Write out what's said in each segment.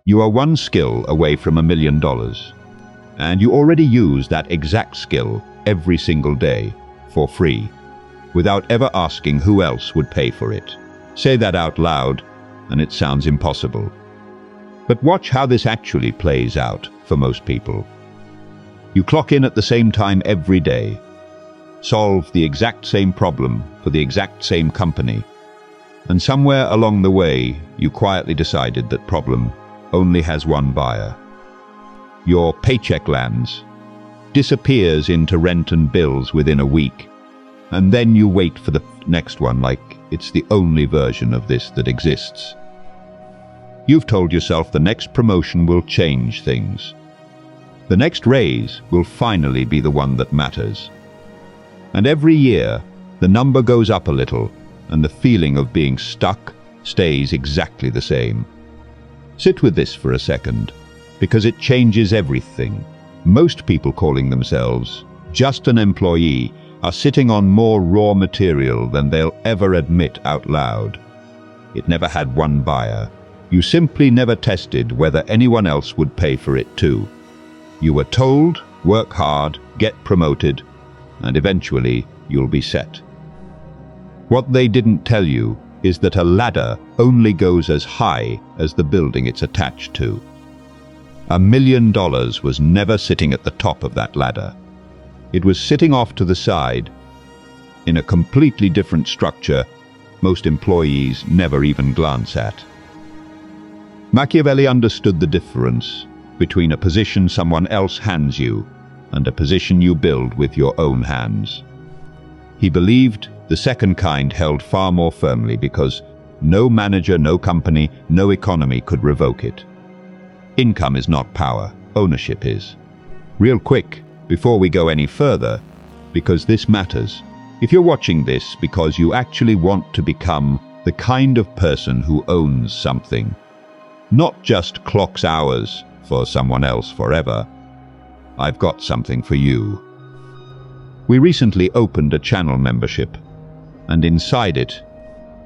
You are one skill away from $1 million. And you already use that exact skill every single day for free, without ever asking who else would pay for it. Say that out loud, and it sounds impossible. But watch how this actually plays out for most people. You clock in at the same time every day, solve the exact same problem for the exact same company, and somewhere along the way, you quietly decided that problem only has one buyer. Your paycheck lands, disappears into rent and bills within a week, and then you wait for the next one like it's the only version of this that exists. You've told yourself the next promotion will change things. The next raise will finally be the one that matters. And every year, the number goes up a little, and the feeling of being stuck stays exactly the same. Sit with this for a second, because it changes everything. Most people calling themselves just an employee are sitting on more raw material than they'll ever admit out loud. It never had one buyer. You simply never tested whether anyone else would pay for it too. You were told, work hard, get promoted, and eventually you'll be set. What they didn't tell you is that a ladder only goes as high as the building it's attached to. $1 million was never sitting at the top of that ladder. It was sitting off to the side, in a completely different structure most employees never even glance at. Machiavelli understood the difference between a position someone else hands you and a position you build with your own hands. He believed the second kind held far more firmly because no manager, no company, no economy could revoke it. Income is not power, ownership is. Real quick, before we go any further, because this matters. If you're watching this because you actually want to become the kind of person who owns something, not just clocks hours for someone else forever, I've got something for you. We recently opened a channel membership, and inside it,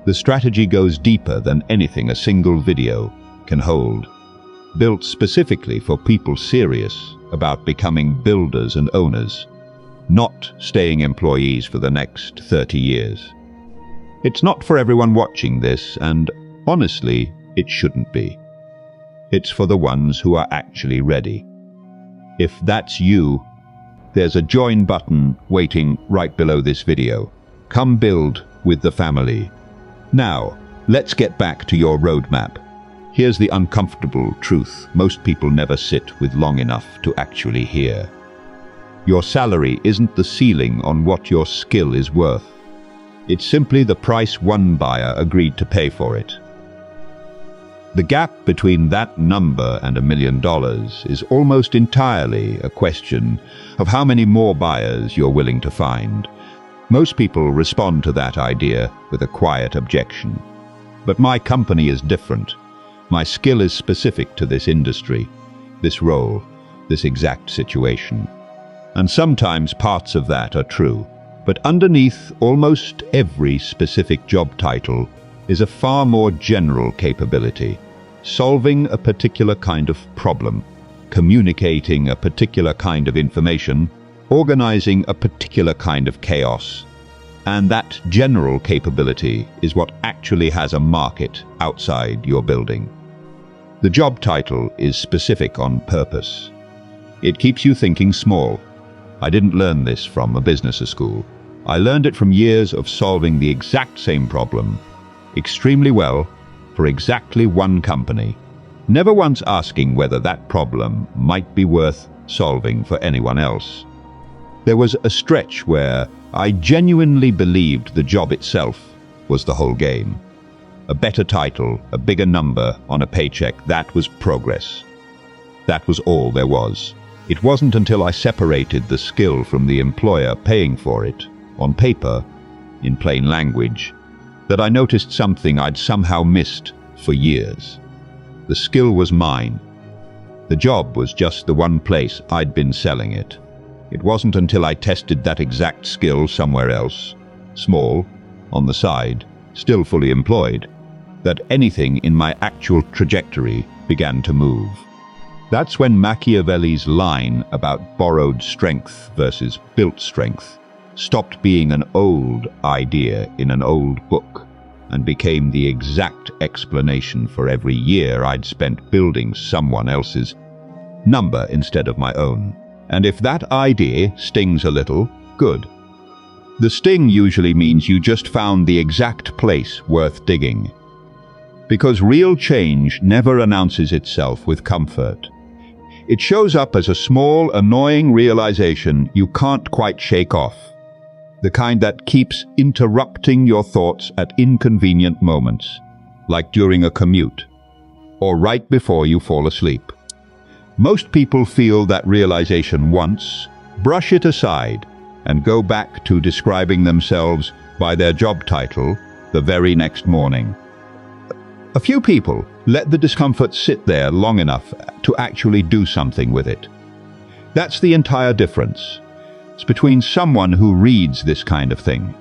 the strategy goes deeper than anything a single video can hold. Built specifically for people serious about becoming builders and owners, not staying employees for the next 30 years. It's not for everyone watching this, and honestly, it shouldn't be. It's for the ones who are actually ready. If that's you, there's a join button waiting right below this video. Come build with the family. Now, let's get back to your roadmap. Here's the uncomfortable truth most people never sit with long enough to actually hear. Your salary isn't the ceiling on what your skill is worth. It's simply the price one buyer agreed to pay for it. The gap between that number and $1 million is almost entirely a question of how many more buyers you're willing to find. Most people respond to that idea with a quiet objection. But my company is different. My skill is specific to this industry, this role, this exact situation. And sometimes parts of that are true. But underneath almost every specific job title is a far more general capability. Solving a particular kind of problem, communicating a particular kind of information, organizing a particular kind of chaos. And that general capability is what actually has a market outside your building. The job title is specific on purpose. It keeps you thinking small. I didn't learn this from a business school. I learned it from years of solving the exact same problem, extremely well, for exactly one company, never once asking whether that problem might be worth solving for anyone else. There was a stretch where I genuinely believed the job itself was the whole game. A better title, a bigger number on a paycheck, that was progress. That was all there was. It wasn't until I separated the skill from the employer paying for it, on paper, in plain language, that I noticed something I'd somehow missed for years. The skill was mine. The job was just the one place I'd been selling it. It wasn't until I tested that exact skill somewhere else, small, on the side, still fully employed, that anything in my actual trajectory began to move. That's when Machiavelli's line about borrowed strength versus built strength stopped being an old idea in an old book and became the exact explanation for every year I'd spent building someone else's number instead of my own. And if that idea stings a little, good. The sting usually means you just found the exact place worth digging. Because real change never announces itself with comfort. It shows up as a small, annoying realization you can't quite shake off. The kind that keeps interrupting your thoughts at inconvenient moments, like during a commute, or right before you fall asleep. Most people feel that realization once, brush it aside, and go back to describing themselves by their job title the very next morning. A few people let the discomfort sit there long enough to actually do something with it. That's the entire difference. It's between someone who reads this kind of thing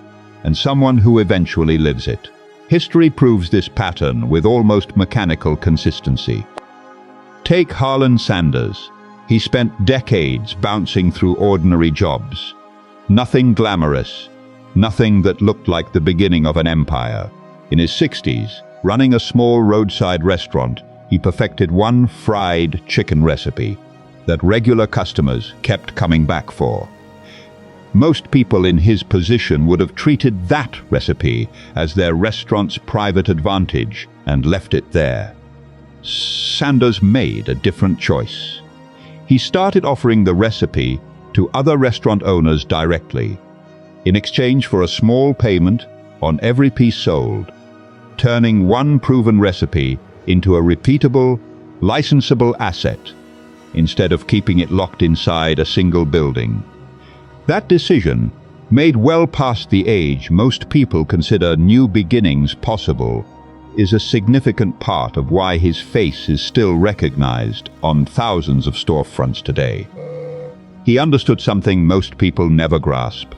and someone who eventually lives it. History proves this pattern with almost mechanical consistency. Take Harlon Sanders. He spent decades bouncing through ordinary jobs. Nothing glamorous, nothing that looked like the beginning of an empire. In his 60s, running a small roadside restaurant, he perfected one fried chicken recipe that regular customers kept coming back for. Most people in his position would have treated that recipe as their restaurant's private advantage and left it there. Sanders made a different choice. He started offering the recipe to other restaurant owners directly, in exchange for a small payment on every piece sold, turning one proven recipe into a repeatable, licensable asset, instead of keeping it locked inside a single building. That decision, made well past the age most people consider new beginnings possible, is a significant part of why his face is still recognized on thousands of storefronts today. He understood something most people never grasp.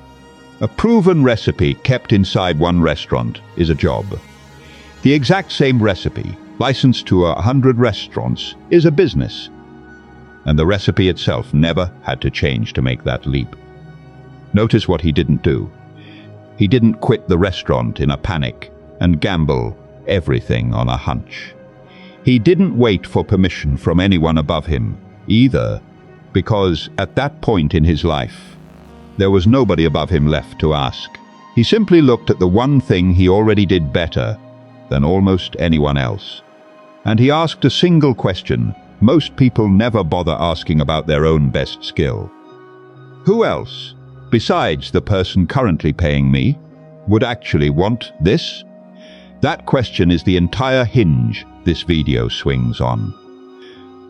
A proven recipe kept inside one restaurant is a job. The exact same recipe, licensed to 100 restaurants, is a business. And the recipe itself never had to change to make that leap. Notice what he didn't do. He didn't quit the restaurant in a panic and gamble everything on a hunch. He didn't wait for permission from anyone above him, either, because at that point in his life, there was nobody above him left to ask. He simply looked at the one thing he already did better than almost anyone else. And he asked a single question most people never bother asking about their own best skill. Who else, besides the person currently paying me, would actually want this? That question is the entire hinge this video swings on.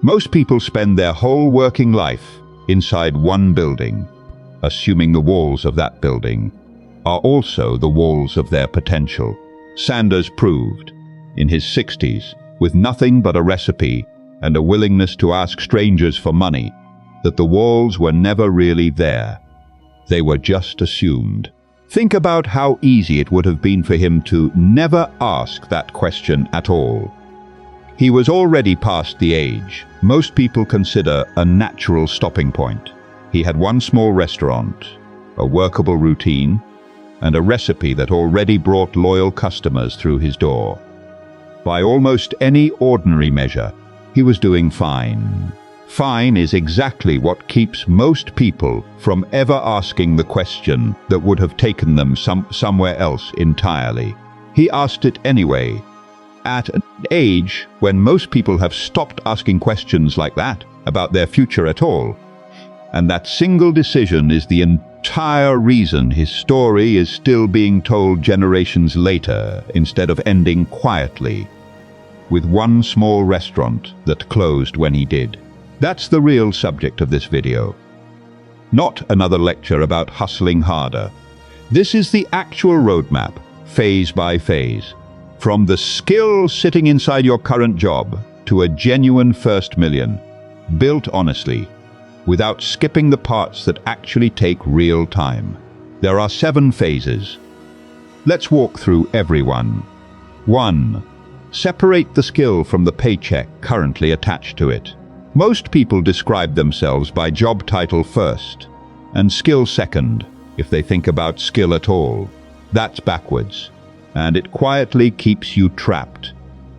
Most people spend their whole working life inside one building, assuming the walls of that building are also the walls of their potential. Sanders proved, in his 60s, with nothing but a recipe and a willingness to ask strangers for money, that the walls were never really there. They were just assumed. Think about how easy it would have been for him to never ask that question at all. He was already past the age most people consider a natural stopping point. He had one small restaurant, a workable routine, and a recipe that already brought loyal customers through his door. By almost any ordinary measure, he was doing fine. Fine is exactly what keeps most people from ever asking the question that would have taken them somewhere else entirely. He asked it anyway, at an age when most people have stopped asking questions like that about their future at all. And that single decision is the entire reason his story is still being told generations later, instead of ending quietly, with one small restaurant that closed when he did. That's the real subject of this video. Not another lecture about hustling harder. This is the actual roadmap, phase by phase. From the skill sitting inside your current job to a genuine first million, built honestly, without skipping the parts that actually take real time. There are 7 phases. Let's walk through every one. 1. Separate the skill from the paycheck currently attached to it. Most people describe themselves by job title first, and skill second, if they think about skill at all. That's backwards, and it quietly keeps you trapped,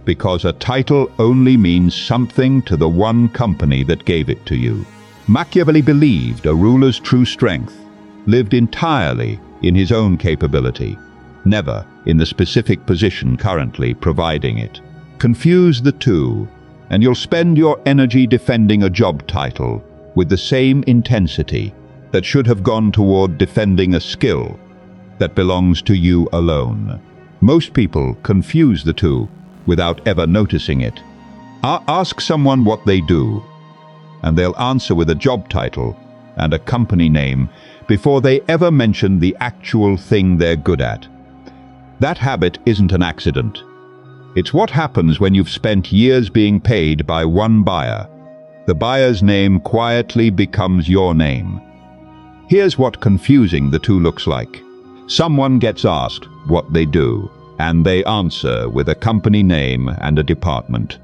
because a title only means something to the one company that gave it to you. Machiavelli believed a ruler's true strength lived entirely in his own capability, never in the specific position currently providing it. Confuse the two, and you'll spend your energy defending a job title with the same intensity that should have gone toward defending a skill that belongs to you alone. Most people confuse the two without ever noticing it. Ask someone what they do, and they'll answer with a job title and a company name before they ever mention the actual thing they're good at. That habit isn't an accident. It's what happens when you've spent years being paid by one buyer. The buyer's name quietly becomes your name. Here's what confusing the two looks like. Someone gets asked what they do, and they answer with a company name and a department.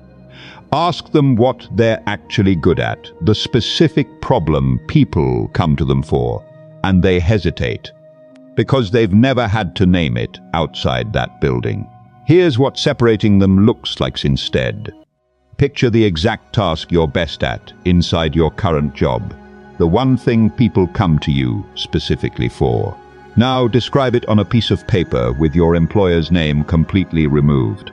Ask them what they're actually good at, the specific problem people come to them for, and they hesitate, because they've never had to name it outside that building. Here's what separating them looks like instead. Picture the exact task you're best at inside your current job, the one thing people come to you specifically for. Now describe it on a piece of paper with your employer's name completely removed.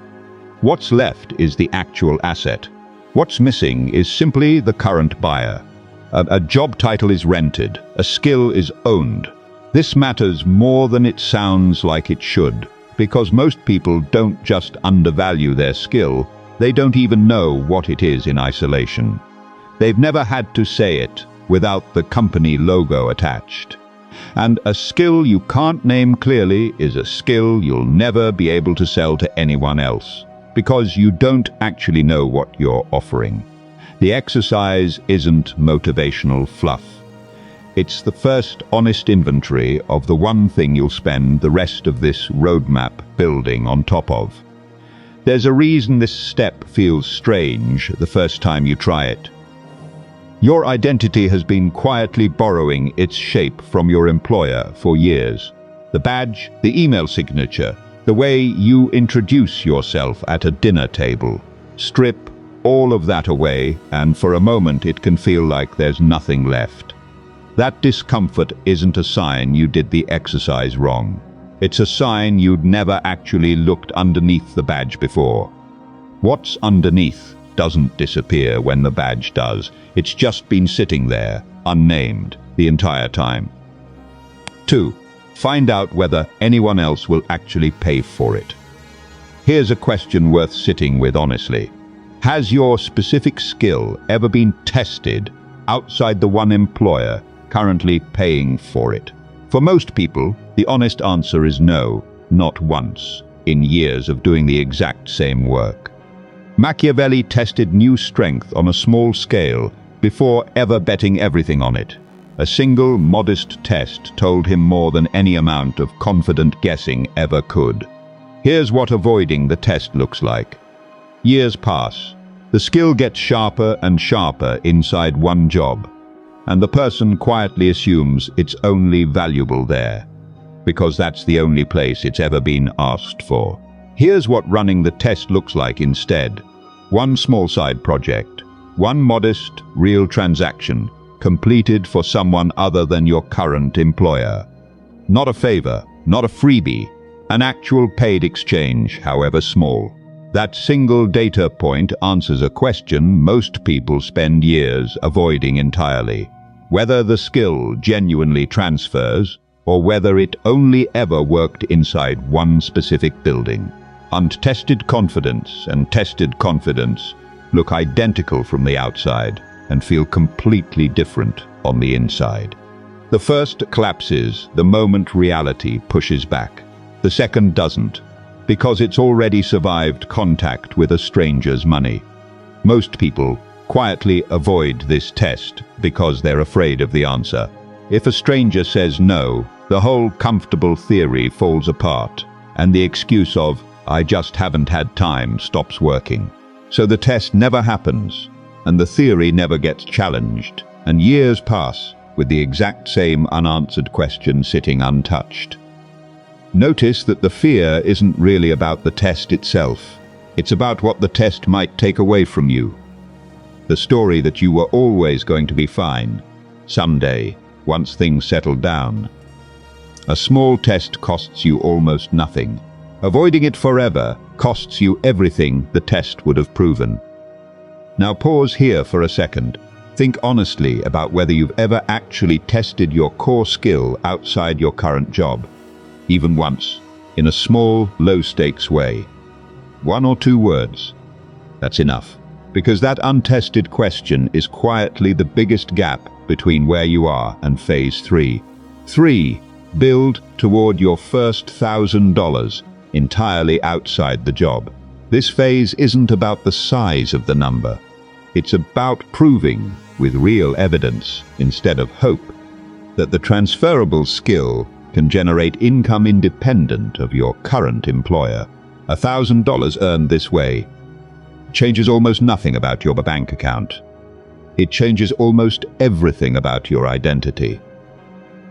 What's left is the actual asset. What's missing is simply the current buyer. A job title is rented, a skill is owned. This matters more than it sounds like it should, because most people don't just undervalue their skill, they don't even know what it is in isolation. They've never had to say it without the company logo attached. And a skill you can't name clearly is a skill you'll never be able to sell to anyone else, because you don't actually know what you're offering. The exercise isn't motivational fluff. It's the first honest inventory of the one thing you'll spend the rest of this roadmap building on top of. There's a reason this step feels strange the first time you try it. Your identity has been quietly borrowing its shape from your employer for years. The badge, the email signature, the way you introduce yourself at a dinner table. Strip all of that away, and for a moment it can feel like there's nothing left. That discomfort isn't a sign you did the exercise wrong. It's a sign you'd never actually looked underneath the badge before. What's underneath doesn't disappear when the badge does. It's just been sitting there, unnamed, the entire time. 2. Find out whether anyone else will actually pay for it. Here's a question worth sitting with honestly. Has your specific skill ever been tested outside the one employer currently paying for it? For most people, the honest answer is no, not once, in years of doing the exact same work. Machiavelli tested new strength on a small scale before ever betting everything on it. A single, modest test told him more than any amount of confident guessing ever could. Here's what avoiding the test looks like. Years pass. The skill gets sharper and sharper inside one job, and the person quietly assumes it's only valuable there, because that's the only place it's ever been asked for. Here's what running the test looks like instead. One small side project, one modest, real transaction, completed for someone other than your current employer. Not a favor, not a freebie, an actual paid exchange, however small. That single data point answers a question most people spend years avoiding entirely. Whether the skill genuinely transfers, or whether it only ever worked inside one specific building. Untested confidence and tested confidence look identical from the outside and feel completely different on the inside. The first collapses the moment reality pushes back. The second doesn't, because it's already survived contact with a stranger's money. Most people quietly avoid this test because they're afraid of the answer. If a stranger says no, the whole comfortable theory falls apart, and the excuse of, "I just haven't had time" stops working. So the test never happens, and the theory never gets challenged, and years pass with the exact same unanswered question sitting untouched. Notice that the fear isn't really about the test itself. It's about what the test might take away from you. The story that you were always going to be fine, someday, once things settled down. A small test costs you almost nothing. Avoiding it forever costs you everything the test would have proven. Now pause here for a second. Think honestly about whether you've ever actually tested your core skill outside your current job, even once, in a small, low-stakes way. 1 or 2 words. That's enough, because that untested question is quietly the biggest gap between where you are and phase 3. 3. Build toward your first $1,000 entirely outside the job. This phase isn't about the size of the number. It's about proving, with real evidence instead of hope, that the transferable skill can generate income independent of your current employer. $1,000 earned this way changes almost nothing about your bank account. It changes almost everything about your identity.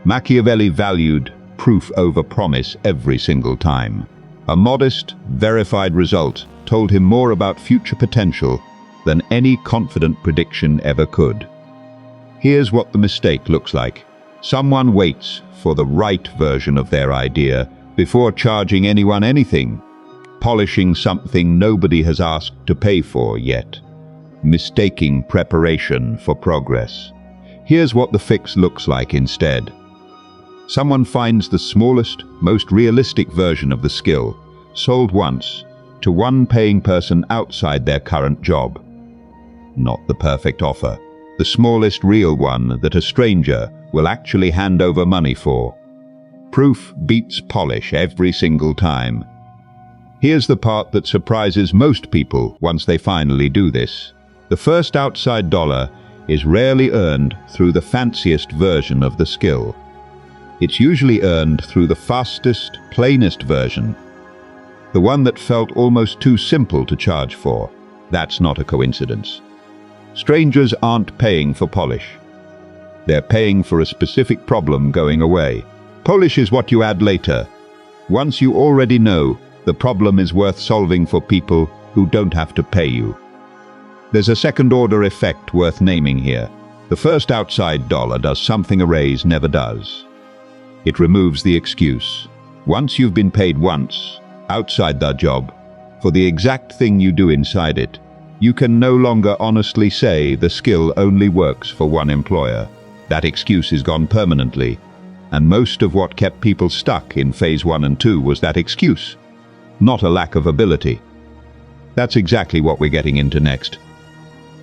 Machiavelli valued proof over promise every single time. A modest, verified result told him more about future potential than any confident prediction ever could. Here's what the mistake looks like. Someone waits for the right version of their idea before charging anyone anything, polishing something nobody has asked to pay for yet, mistaking preparation for progress. Here's what the fix looks like instead. Someone finds the smallest, most realistic version of the skill, sold once, to one paying person outside their current job. Not the perfect offer, the smallest real one that a stranger will actually hand over money for. Proof beats polish every single time. Here's the part that surprises most people once they finally do this. The first outside dollar is rarely earned through the fanciest version of the skill. It's usually earned through the fastest, plainest version, the one that felt almost too simple to charge for. That's not a coincidence. Strangers aren't paying for polish. They're paying for a specific problem going away. Polish is what you add later. Once you already know the problem is worth solving for people who don't have to pay you. There's a second-order effect worth naming here. The first outside dollar does something a raise never does. It removes the excuse. Once you've been paid once, outside that job, for the exact thing you do inside it, you can no longer honestly say the skill only works for one employer. That excuse is gone permanently, and most of what kept people stuck in phase 1 and 2 was that excuse, not a lack of ability. That's exactly what we're getting into next.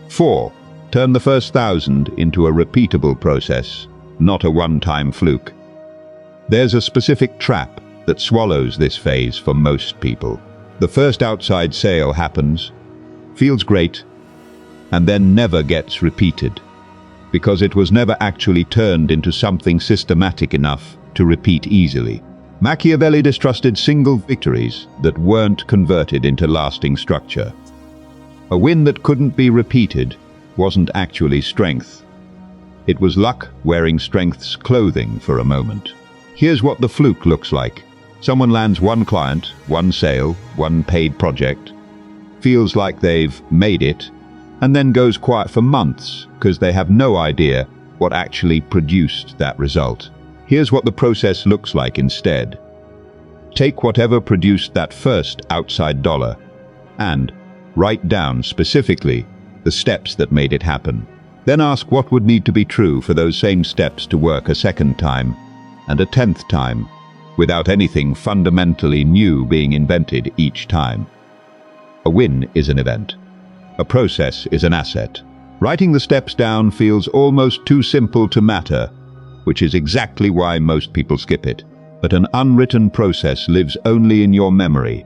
4. Turn the first 1,000 into a repeatable process, not a one-time fluke. There's a specific trap that swallows this phase for most people. The first outside sale happens, feels great, and then never gets repeated, because it was never actually turned into something systematic enough to repeat easily. Machiavelli distrusted single victories that weren't converted into lasting structure. A win that couldn't be repeated wasn't actually strength. It was luck wearing strength's clothing for a moment. Here's what the fluke looks like. Someone lands one client, one sale, one paid project, feels like they've made it, and then goes quiet for months because they have no idea what actually produced that result. Here's what the process looks like instead. Take whatever produced that first outside dollar and write down specifically the steps that made it happen. Then ask what would need to be true for those same steps to work a second time and a 10th time, without anything fundamentally new being invented each time. A win is an event. A process is an asset. Writing the steps down feels almost too simple to matter, which is exactly why most people skip it. But an unwritten process lives only in your memory,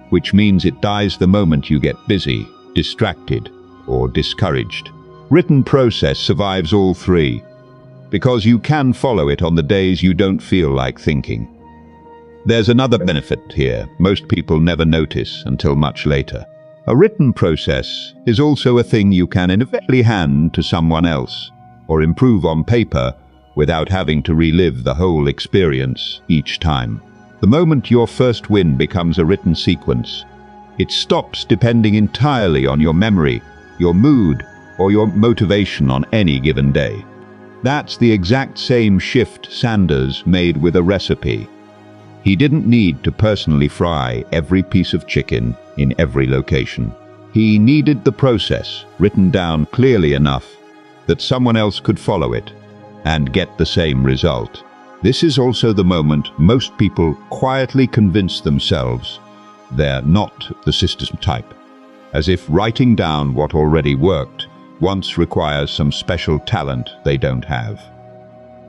which means it dies the moment you get busy, distracted, or discouraged. Written process survives all three, because you can follow it on the days you don't feel like thinking. There's another benefit here most people never notice until much later. A written process is also a thing you can inevitably hand to someone else or improve on paper without having to relive the whole experience each time. The moment your first win becomes a written sequence, it stops depending entirely on your memory, your mood, or your motivation on any given day. That's the exact same shift Sanders made with a recipe. He didn't need to personally fry every piece of chicken in every location. He needed the process written down clearly enough that someone else could follow it and get the same result. This is also the moment most people quietly convince themselves they're not the system type, as if writing down what already worked once requires some special talent they don't have.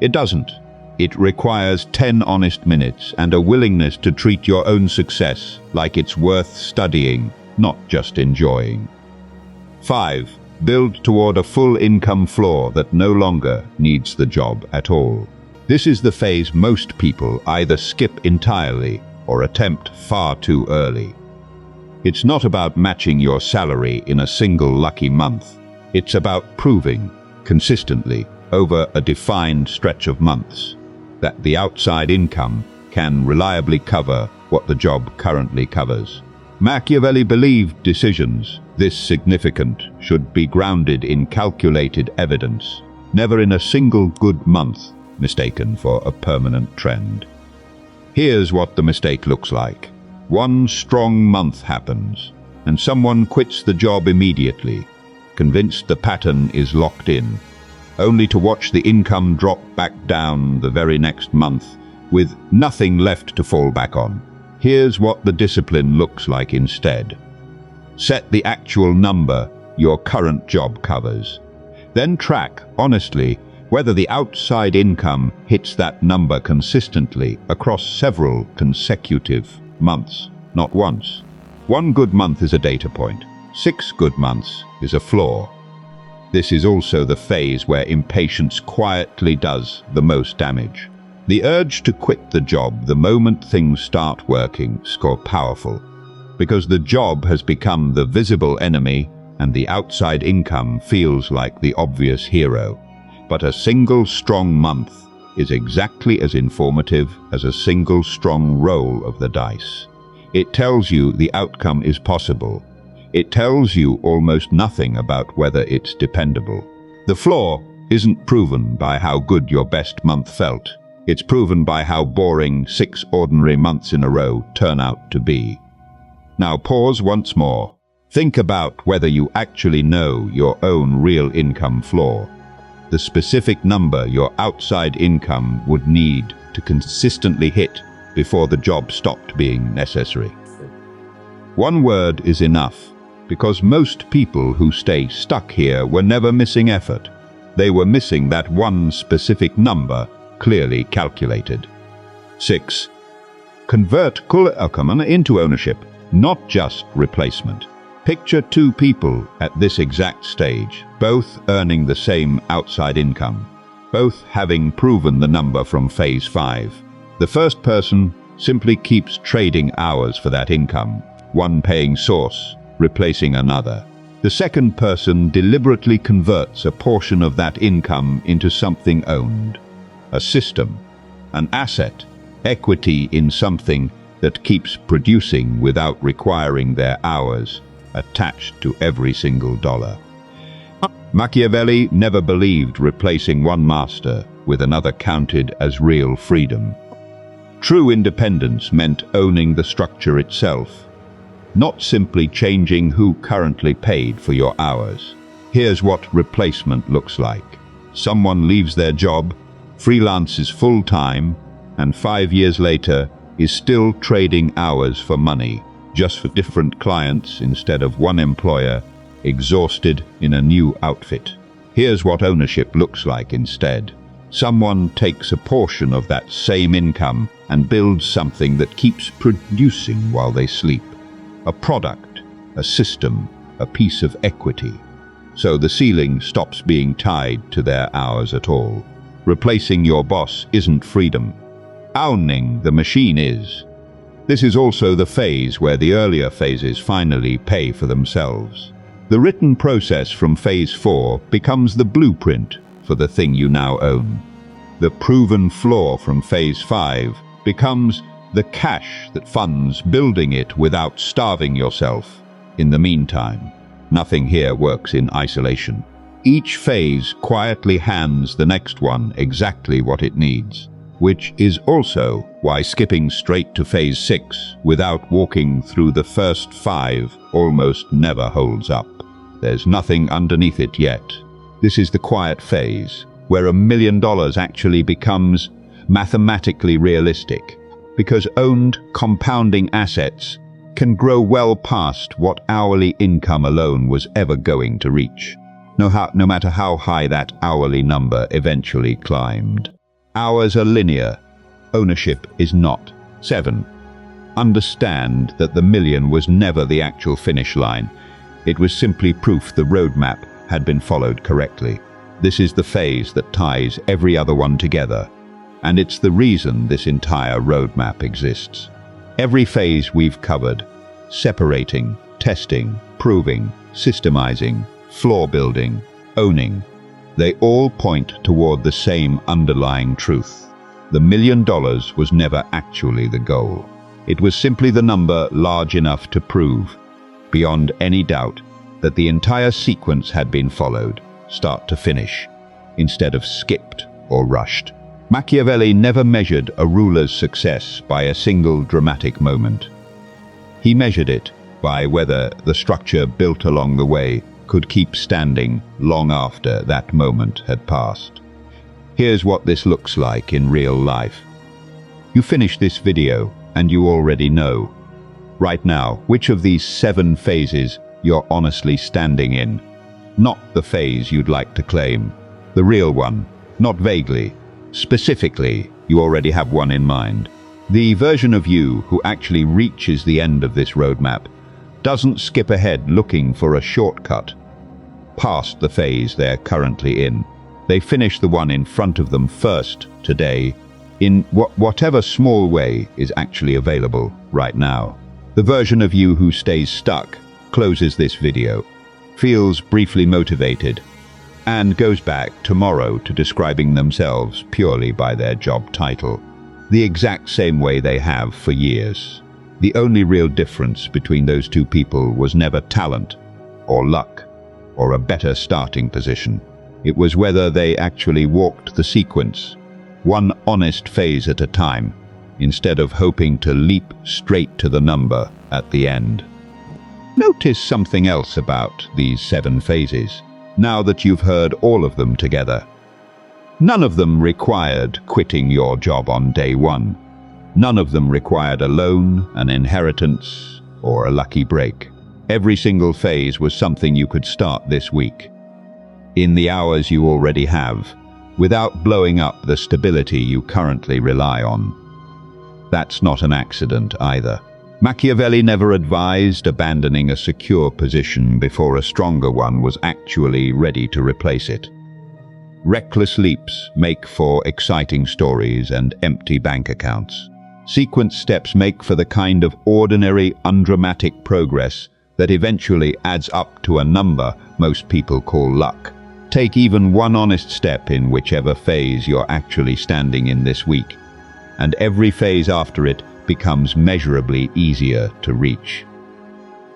It doesn't. It requires 10 honest minutes and a willingness to treat your own success like it's worth studying, not just enjoying. 5. Build toward a full income floor that no longer needs the job at all. This is the phase most people either skip entirely or attempt far too early. It's not about matching your salary in a single lucky month. It's about proving, consistently, over a defined stretch of months, that the outside income can reliably cover what the job currently covers. Machiavelli believed decisions this significant should be grounded in calculated evidence, never in a single good month mistaken for a permanent trend. Here's what the mistake looks like. One strong month happens, and someone quits the job immediately, convinced the pattern is locked in, only to watch the income drop back down the very next month with nothing left to fall back on. Here's what the discipline looks like instead. Set the actual number your current job covers. Then track, honestly, whether the outside income hits that number consistently across several consecutive months, not once. One good month is a data point. 6 good months is a floor. This is also the phase where impatience quietly does the most damage. The urge to quit the job the moment things start working is powerful, because the job has become the visible enemy and the outside income feels like the obvious hero. But a single strong month is exactly as informative as a single strong roll of the dice. It tells you the outcome is possible. It tells you almost nothing about whether it's dependable. The floor isn't proven by how good your best month felt. It's proven by how boring 6 ordinary months in a row turn out to be. Now pause once more. Think about whether you actually know your own real income floor, the specific number your outside income would need to consistently hit before the job stopped being necessary. One word is enough, because most people who stay stuck here were never missing effort. They were missing that one specific number clearly calculated. 6. Convert income into ownership, not just replacement. Picture 2 people at this exact stage, both earning the same outside income, both having proven the number from phase 5. The first person simply keeps trading hours for that income, one paying source, replacing another. The second person deliberately converts a portion of that income into something owned, a system, an asset, equity in something that keeps producing without requiring their hours attached to every single dollar. Machiavelli never believed replacing one master with another counted as real freedom. True independence meant owning the structure itself, not simply changing who currently paid for your hours. Here's what replacement looks like. Someone leaves their job, freelances full-time, and 5 years later is still trading hours for money, just for different clients instead of one employer, exhausted in a new outfit. Here's what ownership looks like instead. Someone takes a portion of that same income and builds something that keeps producing while they sleep. A product, a system, a piece of equity. So the ceiling stops being tied to their hours at all. Replacing your boss isn't freedom. owning the machine is. This is also the phase where the earlier phases finally pay for themselves. The written process from phase 4 becomes the blueprint for the thing you now own. The proven flaw from phase 5 becomes the cash that funds building it without starving yourself. In the meantime, nothing here works in isolation. Each phase quietly hands the next one exactly what it needs, which is also why skipping straight to phase 6 without walking through the first 5 almost never holds up. There's nothing underneath it yet. This is the quiet phase, where $1 million actually becomes mathematically realistic, because owned compounding assets can grow well past what hourly income alone was ever going to reach, no matter how high that hourly number eventually climbed. Hours are linear. Ownership is not. 7. Understand that the million was never the actual finish line. It was simply proof the roadmap had been followed correctly. This is the phase that ties every other one together, and it's the reason this entire roadmap exists. Every phase we've covered, separating, testing, proving, systemizing, floor building, owning, they all point toward the same underlying truth. The $1 million was never actually the goal. It was simply the number large enough to prove, beyond any doubt, that the entire sequence had been followed, start to finish, instead of skipped or rushed. Machiavelli never measured a ruler's success by a single dramatic moment. He measured it by whether the structure built along the way could keep standing long after that moment had passed. Here's what this looks like in real life. You finish this video and you already know, right now, which of these 7 phases you're honestly standing in. Not the phase you'd like to claim, the real one, not vaguely. Specifically, you already have one in mind. The version of you who actually reaches the end of this roadmap doesn't skip ahead looking for a shortcut past the phase they're currently in. They finish the one in front of them first today, in whatever small way is actually available right now. The version of you who stays stuck closes this video, feels briefly motivated, and goes back tomorrow to describing themselves purely by their job title, the exact same way they have for years. The only real difference between those two people was never talent, or luck, or a better starting position. It was whether they actually walked the sequence, one honest phase at a time, instead of hoping to leap straight to the number at the end. Notice something else about these 7 phases, now that you've heard all of them together. None of them required quitting your job on day 1. None of them required a loan, an inheritance, or a lucky break. Every single phase was something you could start this week, in the hours you already have, without blowing up the stability you currently rely on. That's not an accident either. Machiavelli never advised abandoning a secure position before a stronger one was actually ready to replace it. Reckless leaps make for exciting stories and empty bank accounts. Sequence steps make for the kind of ordinary, undramatic progress that eventually adds up to a number most people call luck. Take even one honest step in whichever phase you're actually standing in this week, and every phase after it becomes measurably easier to reach.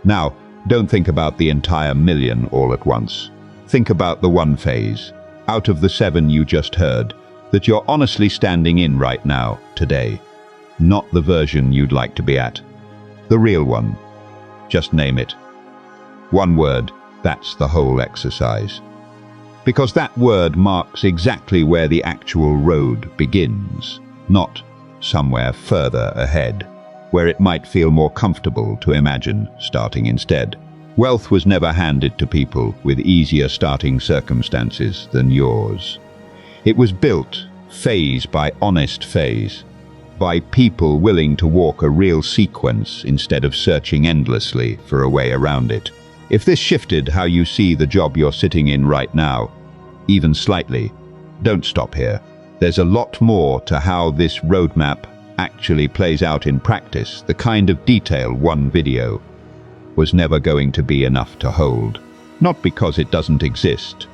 Now, don't think about the entire million all at once. Think about the one phase, out of the 7 you just heard, that you're honestly standing in right now, today. Not the version you'd like to be at. The real one. Just name it. One word, that's the whole exercise. Because that word marks exactly where the actual road begins, not somewhere further ahead, where it might feel more comfortable to imagine starting instead. Wealth was never handed to people with easier starting circumstances than yours. It was built, phase by honest phase, by people willing to walk a real sequence instead of searching endlessly for a way around it. If this shifted how you see the job you're sitting in right now, even slightly, don't stop here. Think about There's a lot more to how this roadmap actually plays out in practice. The kind of detail one video was never going to be enough to hold. Not because it doesn't exist,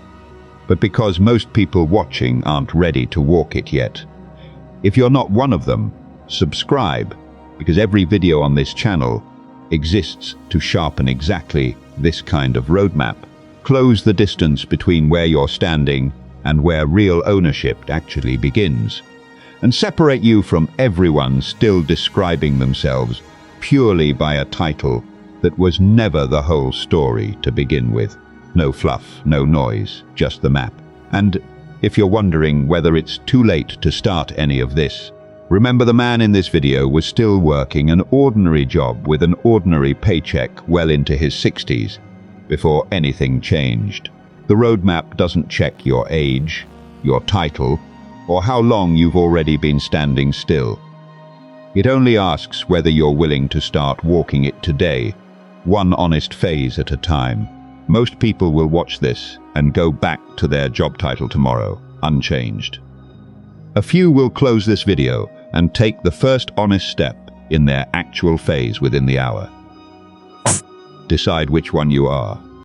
but because most people watching aren't ready to walk it yet. If you're not one of them, subscribe, because every video on this channel exists to sharpen exactly this kind of roadmap. Close the distance between where you're standing and where real ownership actually begins, and separate you from everyone still describing themselves purely by a title that was never the whole story to begin with. No fluff, no noise, just the map. And if you're wondering whether it's too late to start any of this, remember the man in this video was still working an ordinary job with an ordinary paycheck well into his 60s before anything changed. The roadmap doesn't check your age, your title, or how long you've already been standing still. It only asks whether you're willing to start walking it today, one honest phase at a time. Most people will watch this and go back to their job title tomorrow, unchanged. A few will close this video and take the first honest step in their actual phase within the hour. Decide which one you are.